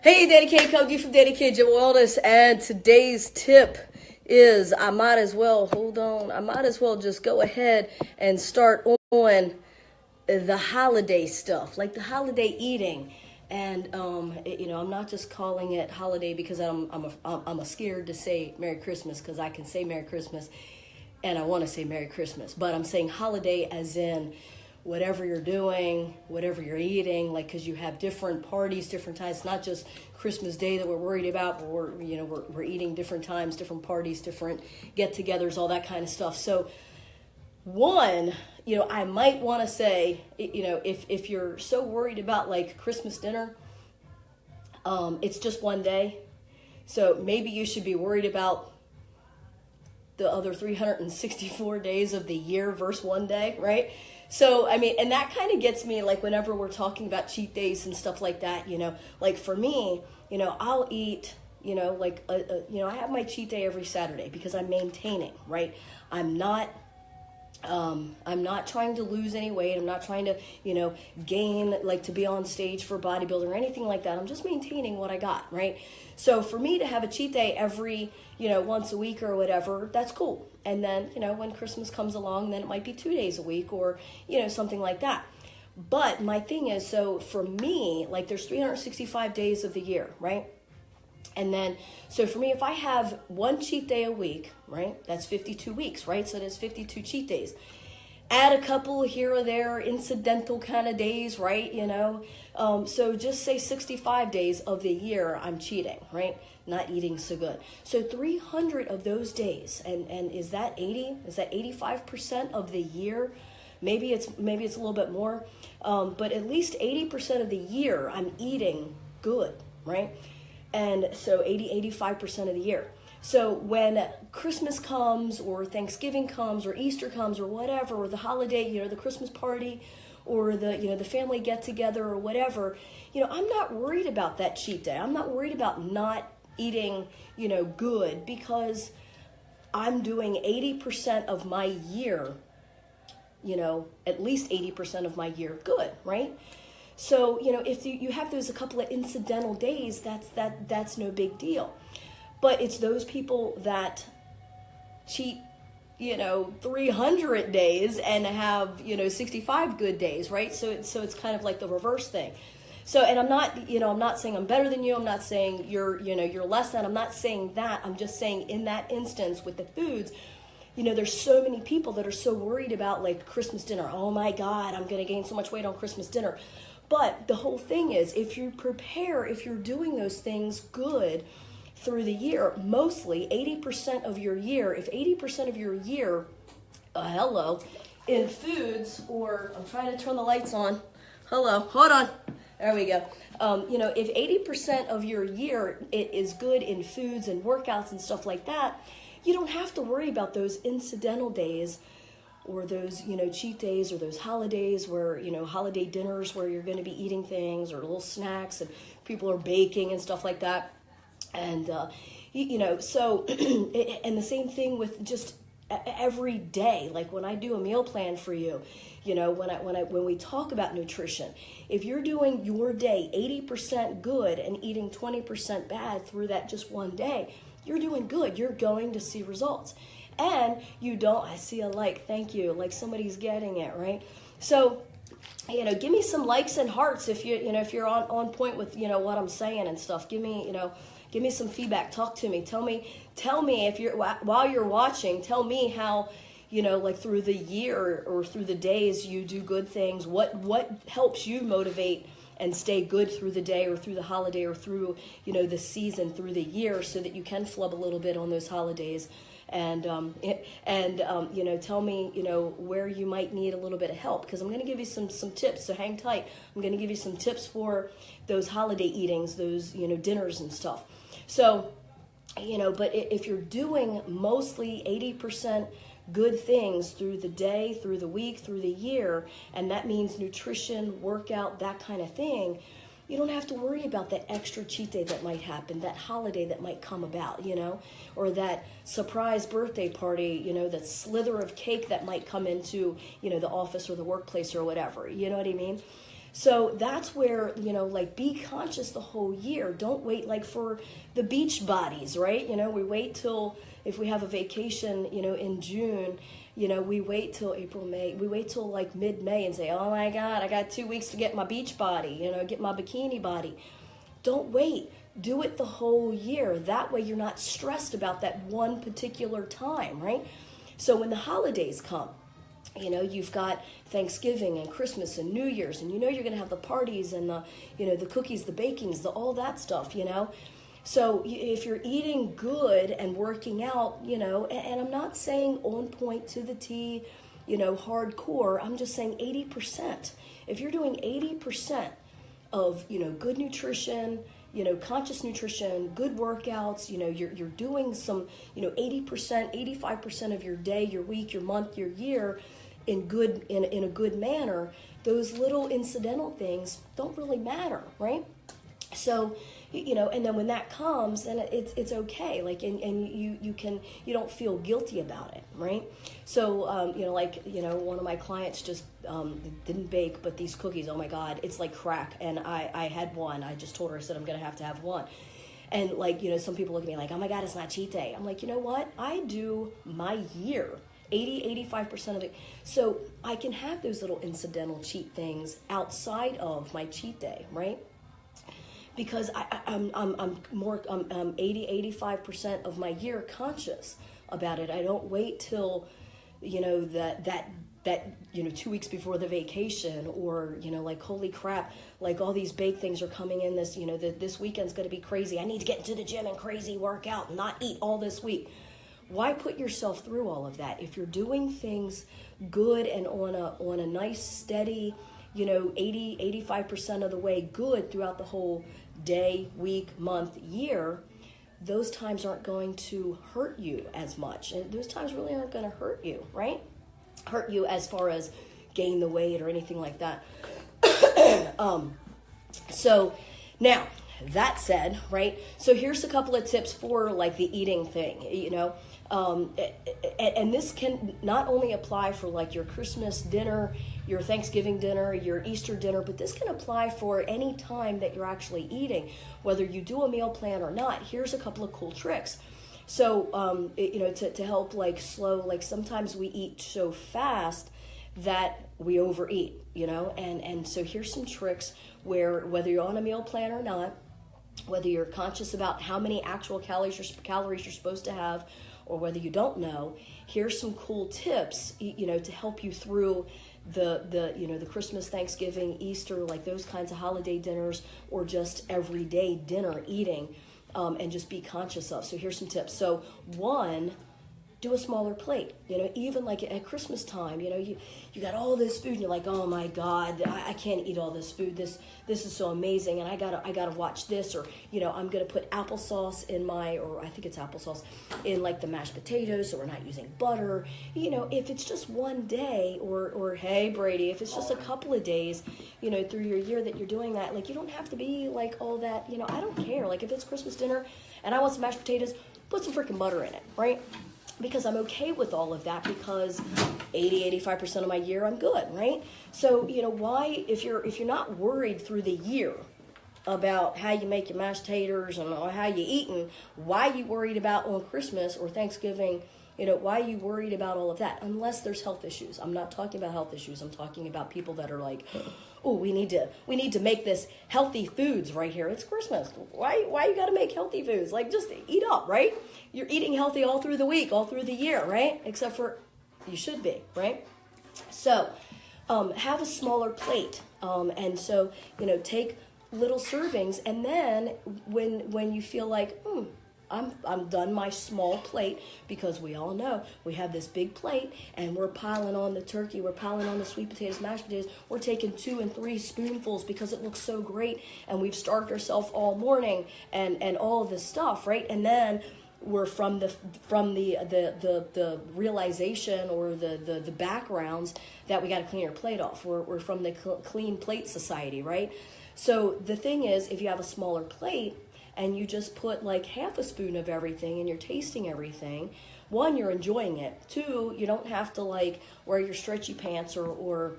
Hey, Dani K, coming to you from Dani K Gym Wellness, and today's tip is I might as well just go ahead and start on the holiday stuff, like the holiday eating. And I'm not just calling it holiday because I'm scared to say Merry Christmas, because I can say Merry Christmas and I want to say Merry Christmas, but I'm saying holiday as in whatever you're doing, whatever you're eating, like, because you have different parties, different times. It's not just Christmas Day that we're worried about, but we're eating different times, different parties, different get-togethers, all that kind of stuff. So one, I might want to say, if you're so worried about like Christmas dinner, it's just one day. So maybe you should be worried about the other 364 days of the year versus one day, right? So, and that kind of gets me, like, whenever we're talking about cheat days and stuff like that, like for me, I'll eat, I have my cheat day every Saturday because I'm maintaining, right? I'm not trying to lose any weight. I'm not trying to, gain, like, to be on stage for bodybuilding or anything like that. I'm just maintaining what I got, right? So for me to have a cheat day every, once a week or whatever, that's cool. And then, when Christmas comes along, then it might be 2 days a week or, something like that. But my thing is, so for me, like, there's 365 days of the year, right? And then, so for me, if I have one cheat day a week, right, that's 52 weeks, right? So there's 52 cheat days. Add a couple here or there, incidental kind of days, right? So just say 65 days of the year I'm cheating, right? Not eating so good. So 300 of those days, and is that 80? Is that 85% of the year? Maybe it's a little bit more, but at least 80% of the year I'm eating good, right? And so 85% of the year. So when Christmas comes or Thanksgiving comes or Easter comes or whatever, or the holiday, the Christmas party or the family get together or whatever, I'm not worried about that cheat day. I'm not worried about not eating, good, because I'm doing 80% of my year, at least 80% of my year good, right? So, if you have those a couple of incidental days, that's no big deal. But it's those people that cheat, 300 days and have, 65 good days, right? So it's kind of like the reverse thing. So, and I'm not saying I'm better than you. I'm not saying you're less than. I'm not saying that. I'm just saying in that instance with the foods, there's so many people that are so worried about, like, Christmas dinner. Oh my God, I'm going to gain so much weight on Christmas dinner. But the whole thing is, if you're doing those things good through the year, mostly 80% of your year, if 80% of your year, in foods, or I'm trying to turn the lights on. Hello, hold on. There we go. If 80% of your year it is good in foods and workouts and stuff like that, you don't have to worry about those incidental days or those, cheat days or those holidays where, holiday dinners where you're going to be eating things or little snacks and people are baking and stuff like that. And, so, and the same thing with just every day, like when I do a meal plan for you, when we talk about nutrition, if you're doing your day 80% good and eating 20% bad through that just one day, you're doing good. You're going to see results. And I see a like, thank you, like somebody's getting it, right? So, give me some likes and hearts if if you're on point with, what I'm saying and stuff. Give me some feedback. Talk to me. Tell me if while you're watching, tell me how, like through the year or through the days you do good things. What helps you motivate and stay good through the day or through the holiday or through, the season, through the year, so that you can flub a little bit on those holidays. And tell me, where you might need a little bit of help, because I'm going to give you some tips. So hang tight. I'm going to give you some tips for those holiday eatings, those, dinners and stuff. So, but if you're doing mostly 80% good things through the day, through the week, through the year, and that means nutrition, workout, that kind of thing, you don't have to worry about that extra cheat day that might happen, that holiday that might come about, or that surprise birthday party, that slither of cake that might come into, the office or the workplace or whatever, you know what I mean? So that's where, like, be conscious the whole year. Don't wait, like, for the beach bodies, right? We wait till, if we have a vacation, in June, we wait till April, May. We wait till, like, mid-May and say, oh, my God, I got 2 weeks to get my beach body, get my bikini body. Don't wait. Do it the whole year. That way you're not stressed about that one particular time, right? So when the holidays come, you've got Thanksgiving and Christmas and New Year's, and you're going to have the parties and the cookies, the bakings, all that stuff, So if you're eating good and working out, and I'm not saying on point to the T, hardcore, I'm just saying 80%. If you're doing 80% of, good nutrition, conscious nutrition, good workouts, you're doing some, 80%, 85% of your day, your week, your month, your year, in a good manner, those little incidental things don't really matter, right? So, and then when that comes, then it's okay. Like, and you don't feel guilty about it, right? So, one of my clients just didn't bake, but these cookies, oh my God, it's like crack. And I had one. I just told her, I said, I'm gonna have to have one. And some people look at me like, oh my God, it's not cheat day. I'm like, you know what? I do my year. 85% of it. So I can have those little incidental cheat things outside of my cheat day, right? Because I'm 85% of my year conscious about it. I don't wait till, that 2 weeks before the vacation, or, like, holy crap, like, all these bake things are coming in this, this weekend's going to be crazy. I need to get into the gym and crazy workout and not eat all this week. Why put yourself through all of that? If you're doing things good and on a nice, steady, 85% of the way good throughout the whole day, week, month, year, those times aren't going to hurt you as much. And those times really aren't going to hurt you, right? Hurt you as far as gain the weight or anything like that. So now, that said, right? So here's a couple of tips for, like, the eating thing, and this can not only apply for, like, your Christmas dinner, your Thanksgiving dinner, your Easter dinner, but this can apply for any time that you're actually eating, whether you do a meal plan or not. Here's a couple of cool tricks. So, to help, like, slow, like, sometimes we eat so fast that we overeat, and so here's some tricks where, whether you're on a meal plan or not, whether you're conscious about how many actual calories you're supposed to have, or whether you don't know, here's some cool tips, to help you through the Christmas, Thanksgiving, Easter, like those kinds of holiday dinners, or just everyday dinner eating, and just be conscious of. So here's some tips. So one, do a smaller plate. Even like at Christmas time, you got all this food and you're like, oh my God, I can't eat all this food. This is so amazing, and I gotta watch this, or I'm gonna put applesauce in or I think it's applesauce in, like, the mashed potatoes, so we're not using butter. If it's just one day, or hey Brady, if it's just a couple of days, through your year that you're doing that, like, you don't have to be like all that. I don't care. Like, if it's Christmas dinner and I want some mashed potatoes, put some freaking butter in it, right? Because I'm okay with all of that, because 85% of my year I'm good, right? So, why, if you're not worried through the year about how you make your mashed taters and how you eating, why you worried about on Christmas or Thanksgiving, why are you worried about all of that? Unless there's health issues. I'm not talking about health issues. I'm talking about people that are like, oh, we need to make this healthy foods right here. It's Christmas. Why you got to make healthy foods? Like, just eat up, right? You're eating healthy all through the week, all through the year, right? Except for you should be, right? So, have a smaller plate. And so, take little servings, and then when you feel like, I'm done my small plate, because we all know we have this big plate and we're piling on the turkey, we're piling on the sweet potatoes, mashed potatoes, we're taking 2 and 3 spoonfuls because it looks so great, and we've starved ourselves all morning and all of this stuff, right? And then we're from the realization, or the backgrounds that we got to clean our plate off. We're from the clean plate society, right? So the thing is, if you have a smaller plate and you just put like half a spoon of everything and you're tasting everything, 1, you're enjoying it. 2, you don't have to like wear your stretchy pants or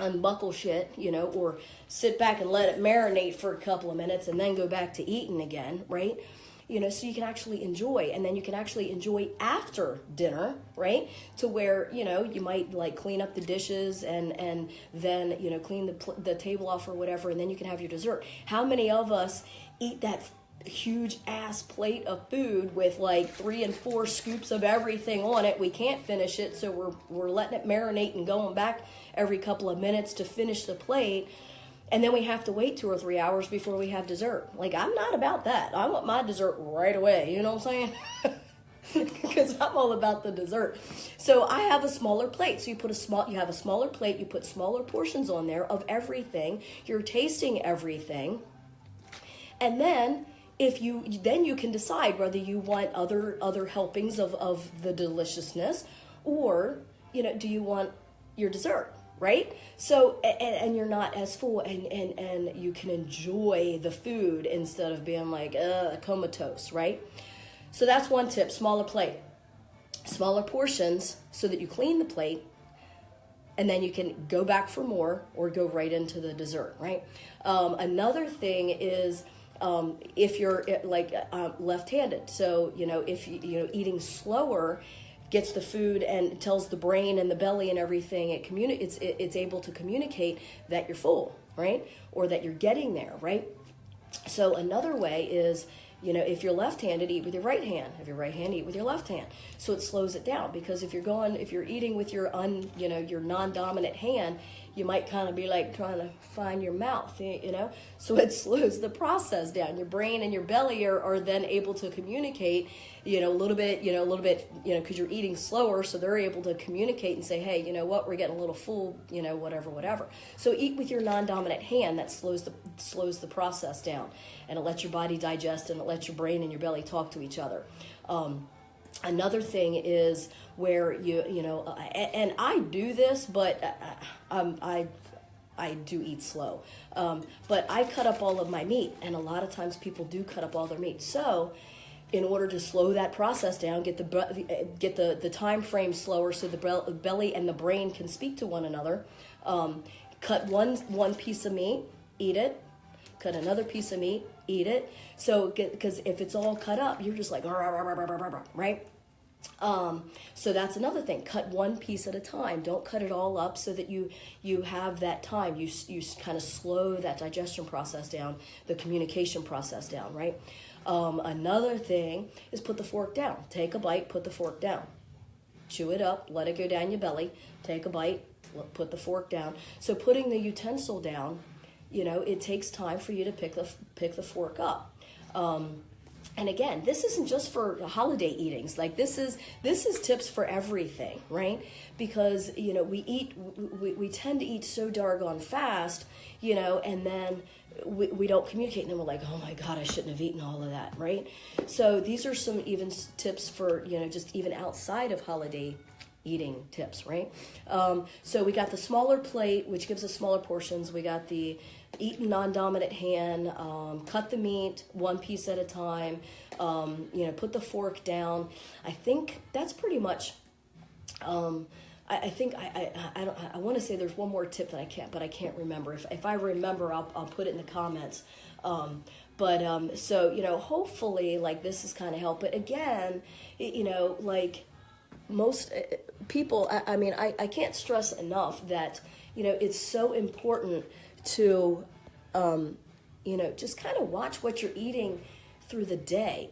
unbuckle shit, or sit back and let it marinate for a couple of minutes and then go back to eating again, right? So you can actually enjoy, and then you can actually enjoy after dinner, right? To where, you might like clean up the dishes and then, clean the table off or whatever, and then you can have your dessert. How many of us eat that huge ass plate of food with like 3 and 4 scoops of everything on it? We can't finish it, so we're letting it marinate and going back every couple of minutes to finish the plate. And then we have to wait 2 or 3 hours before we have dessert. Like, I'm not about that. I want my dessert right away. You know what I'm saying? Because I'm all about the dessert. So I have a smaller plate. So you have a smaller plate. You put smaller portions on there of everything. You're tasting everything. And then you can decide whether you want other helpings of the deliciousness, or do you want your dessert, right? So and you're not as full, and you can enjoy the food instead of being like comatose, right? So that's one tip: smaller plate, smaller portions, so that you clean the plate, and then you can go back for more or go right into the dessert, right? Another thing is, if you're left-handed, so if eating slower gets the food and tells the brain and the belly and everything, it's able to communicate that you're full, right? Or that you're getting there, right? So another way is, if you're left-handed, eat with your right hand. If you're right-handed, eat with your left hand. So it slows it down, because if you're eating with your your non-dominant hand, you might kind of be like trying to find your mouth, So it slows the process down. Your brain and your belly are then able to communicate, a little bit, because you're eating slower, so they're able to communicate and say, hey, you know what, we're getting a little full, whatever. So eat with your non-dominant hand. That slows the process down, and it lets your body digest, and it lets your brain and your belly talk to each other. Another thing is where and I do this, but I do eat slow. But I cut up all of my meat, and a lot of times people do cut up all their meat. So in order to slow that process down, get the time frame slower, so the belly and the brain can speak to one another, cut one piece of meat, eat it. Cut another piece of meat, eat it. So, because if it's all cut up, you're just like, right? So that's another thing. Cut one piece at a time. Don't cut it all up, so that you have that time. You kind of slow that digestion process down, the communication process down, right? Another thing is put the fork down. Take a bite, put the fork down. Chew it up, let it go down your belly. Take a bite, put the fork down. So putting the utensil down, it takes time for you to pick the fork up. And again, this isn't just for holiday eatings. Like, this is tips for everything, right? Because we tend to eat so doggone fast, and then we don't communicate, and then we're like, oh my God, I shouldn't have eaten all of that, right? So these are some even tips for just even outside of holiday eating tips, right? So we got the smaller plate, which gives us smaller portions. We got the eat in non-dominant hand, cut the meat one piece at a time, put the fork down. I think that's pretty much, I think I want to say there's one more tip that I can't remember. If I remember, I'll put it in the comments. So, hopefully, like, this is kind of help. But again, like most people, I can't stress enough that, it's so important to, just kind of watch what you're eating through the day,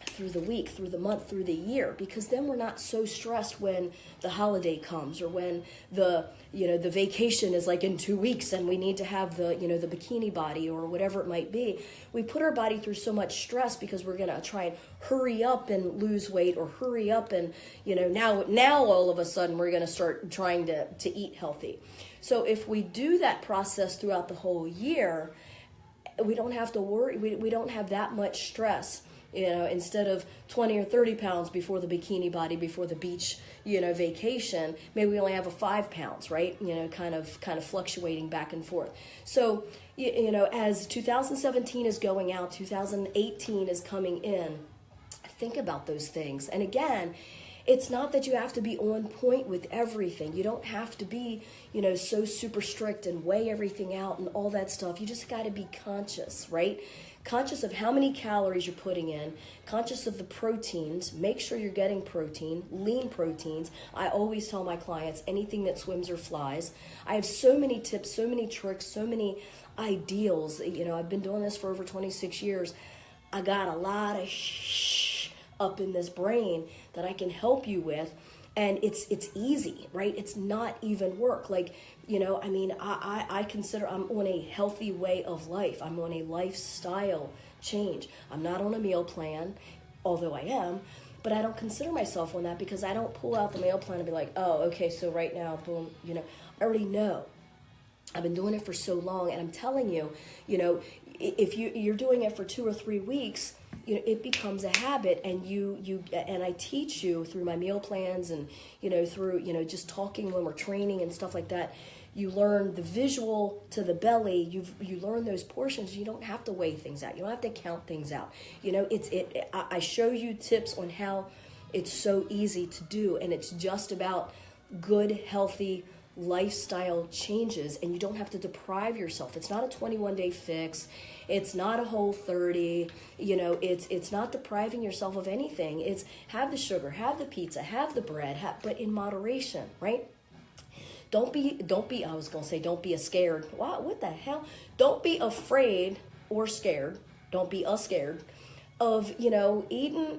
through the week, through the month, through the year, because then we're not so stressed when the holiday comes, or when the vacation is like in 2 weeks and we need to have the bikini body or whatever it might be. We put our body through so much stress because we're going to try and hurry up and lose weight, or hurry up and, now all of a sudden we're going to start trying to eat healthy. So if we do that process throughout the whole year, we don't have to worry. We don't have that much stress. Instead of 20 or 30 pounds before the bikini body, before the beach, vacation, maybe we only have a 5 pounds, right? Kind of fluctuating back and forth. So, as 2017 is going out, 2018 is coming in, think about those things. And again, it's not that you have to be on point with everything. You don't have to be, so super strict and weigh everything out and all that stuff. You just got to be conscious, right? Conscious of how many calories you're putting in, conscious of the proteins. Make sure you're getting protein, lean proteins. I always tell my clients anything that swims or flies. I have so many tips, so many tricks, so many ideals. I've been doing this for over 26 years. I got a lot of up in this brain that I can help you with. And it's easy, right? It's not even work. I consider I'm on a healthy way of life. I'm on a lifestyle change. I'm not on a meal plan, although I am, but I don't consider myself on that because I don't pull out the meal plan and be like, oh, okay, so right now, boom, I already know. I've been doing it for so long, and I'm telling you, if you're doing it for 2 or 3 weeks, it becomes a habit, and and I teach you through my meal plans and, through, just talking when we're training and stuff like that. You learn the visual to the belly. You learn those portions. You don't have to weigh things out. You don't have to count things out. I show you tips on how it's so easy to do, and it's just about good, healthy lifestyle changes, and you don't have to deprive yourself. It's not a 21-day fix. It's not a whole 30. It's not depriving yourself of anything. It's have the sugar, have the pizza, have the bread, but in moderation, right? Don't be, I was going to say, don't be a scared. Wow, what the hell? Don't be afraid or scared. Don't be scared of, eating,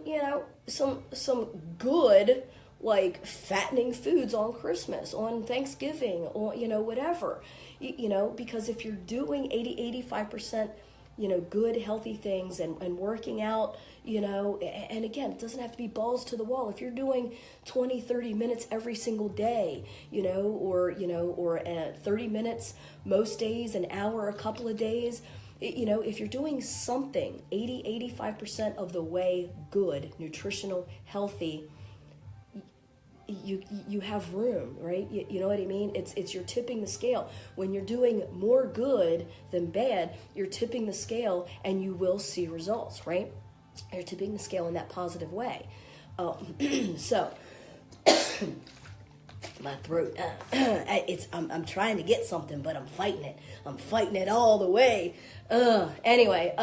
some good, like fattening foods on Christmas, on Thanksgiving, or, whatever, because if you're doing 85%, good, healthy things and working out, and again, it doesn't have to be balls to the wall. If you're doing 20, 30 minutes every single day, or 30 minutes most days, an hour, a couple of days, if you're doing something 85% of the way good, nutritional, healthy, you have room, right? You know what I mean? It's you're tipping the scale. When you're doing more good than bad, you're tipping the scale, and you will see results, right? You're tipping the scale in that positive way. So my throat, I'm trying to get something, but I'm fighting it. I'm fighting it all the way. Anyway,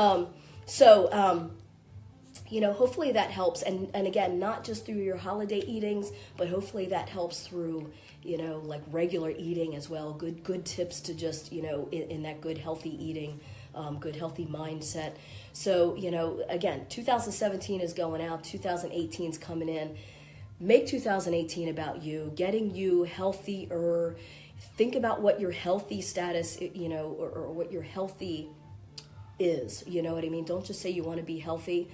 hopefully that helps. And again, not just through your holiday eatings, but hopefully that helps through, like regular eating as well. Good tips to just, in that good, healthy eating, good, healthy mindset. So, again, 2017 is going out, 2018 is coming in. Make 2018 about you, getting you healthier. Think about what your healthy status, or what your healthy is. You know what I mean? Don't just say you want to be healthy.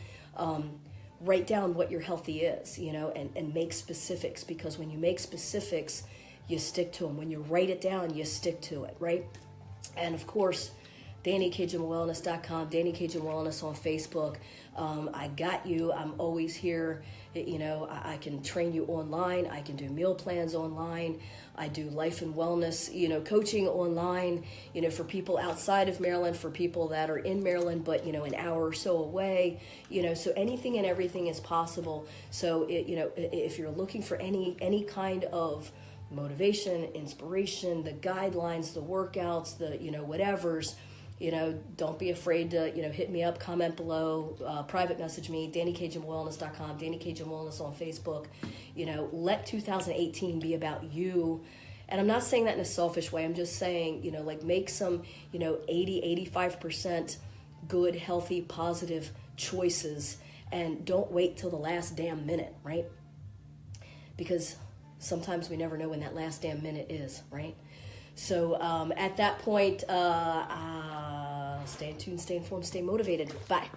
Write down what your healthy is, and make specifics, because when you make specifics, you stick to them. When you write it down, you stick to it, right? And of course, DaniKGymWellness.com, Dani K Gym Wellness on Facebook. I got you. I'm always here. I can train you online. I can do meal plans online. I do life and wellness, coaching online, for people outside of Maryland, for people that are in Maryland, but, an hour or so away, so anything and everything is possible. So, if you're looking for any kind of motivation, inspiration, the guidelines, the workouts, the, whatevers, don't be afraid to, hit me up, comment below, private message me, DaniKGymWellness.com, Dani K Gym Wellness on Facebook. Let 2018 be about you. And I'm not saying that in a selfish way. I'm just saying, make some, 85% good, healthy, positive choices, and don't wait till the last damn minute, right? Because sometimes we never know when that last damn minute is, right? So at that point, stay tuned, stay informed, stay motivated. Bye.